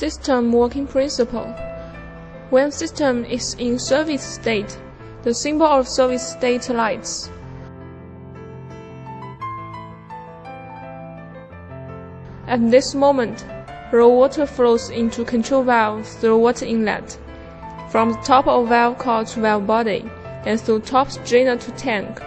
System working principle. When system is in service state, the symbol of service state lights. At this moment, raw water flows into control valve through water inlet, from the top of valve core to valve body, and through top strainer to tank.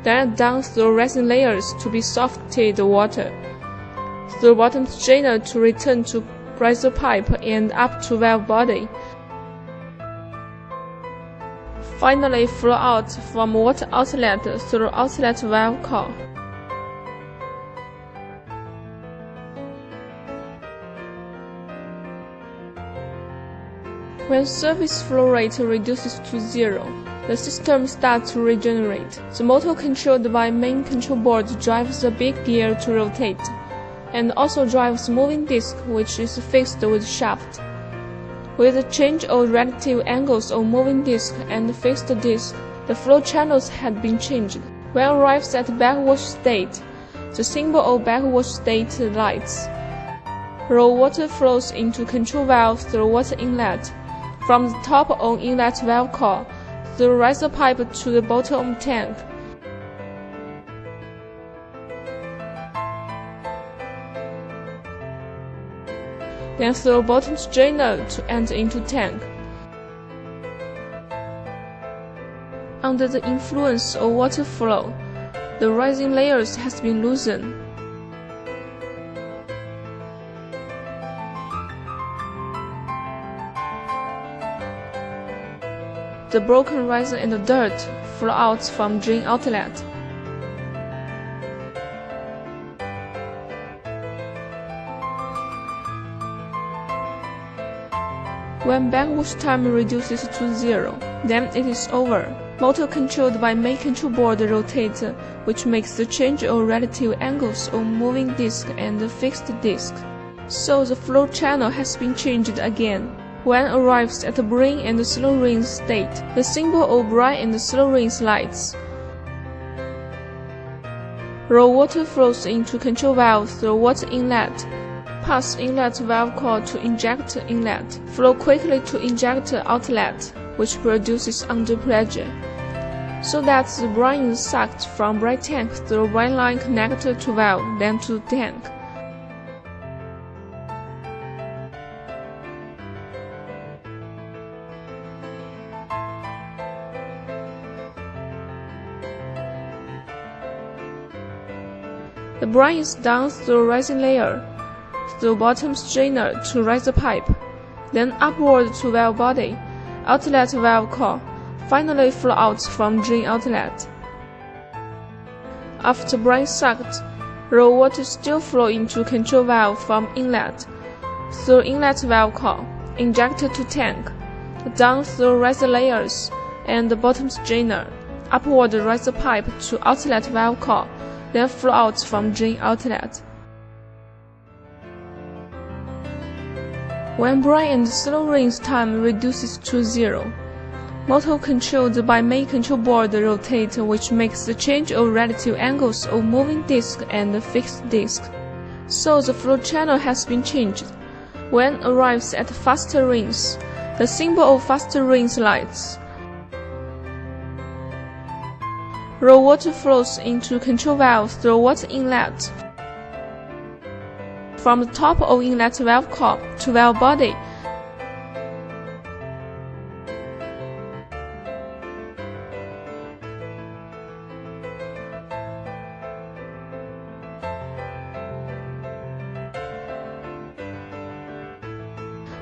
Then down through resin layers to be softened water, through bottom strainer to return to riser pipe and up to valve body. Finally flow out from water outlet through outlet valve core. When service flow rate reduces to 0, the system starts to regenerate. The motor controlled by main control board drives the big gear to rotate, and also drives moving disc which is fixed with shaft. With the change of relative angles of moving disc and fixed disc, the flow channels had been changed. When arrives at backwash state, the symbol of backwash state lights. Raw water flows into control valve through water inlet, from the top of inlet valve core, through riser pipe to the bottom tank. Then through bottom strainer to enter into tank. Under the influence of water flow, the rising layers has been loosened. The broken resin and the dirt flow out from drain outlet. When backwash time reduces to 0, then it is over. Motor controlled by main control board rotates, which makes the change of relative angles of moving disc and fixed disc. So the flow channel has been changed again. When arrives at brine and slow rinse state, the symbol of brine and slow rinse lights. Raw water flows into control valve through water inlet, pass inlet valve core to inject inlet, flow quickly to inject outlet, which produces under pressure, so that the brine is sucked from brine tank through brine line connector to valve, then to tank. The brine is down through resin layer, through bottom strainer to riser pipe, then upward to valve body, outlet valve core, finally flow out from drain outlet. After brine sucked, raw water still flow into control valve from inlet, through inlet valve core, injector to tank, down through riser layers and the bottom strainer, upward riser pipe to outlet valve core, then flow out from drain outlet. When brine and slow rinse time reduces to 0, motor controlled by main control board rotates, which makes the change of relative angles of moving disc and fixed disc. So the flow channel has been changed. When arrives at faster rinse, the symbol of faster rinse lights. Raw water flows into control valve through water inlet, from the top of inlet valve core to valve body.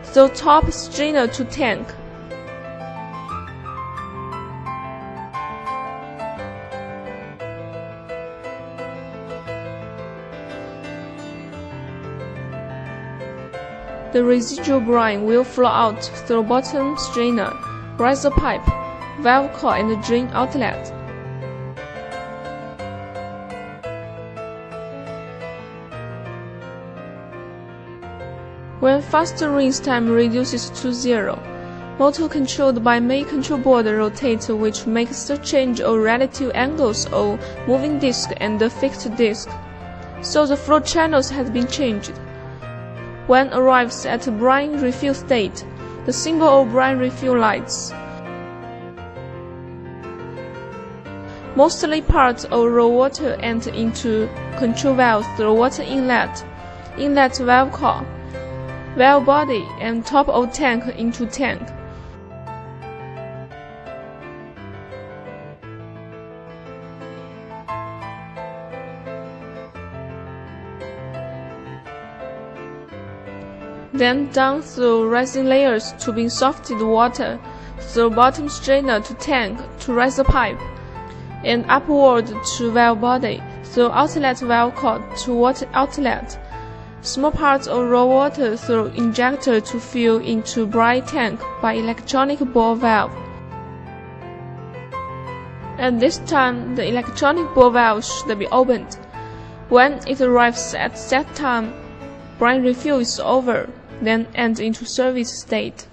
Through top strainer to tank. The residual brine will flow out through bottom strainer, riser pipe, valve core and drain outlet. When faster rinse time reduces to 0, Motor controlled by main control board rotator, which makes the change of relative angles of moving disc and the fixed disc. So the flow channels has been changed. When arrives at brine refill state, the symbol of brine refill lights. Mostly parts of raw water enter into control valves through water inlet, inlet valve core, valve body, and top of tank into tank. Then down through rising layers to being softened water, through bottom strainer to tank to riser pipe, and upward to valve body, through outlet valve core to water outlet. Small parts of raw water through injector to fill into brine tank by electronic bore valve. At this time, the electronic bore valve should be opened. When it arrives at set time, brine refill is over, then enter into service state.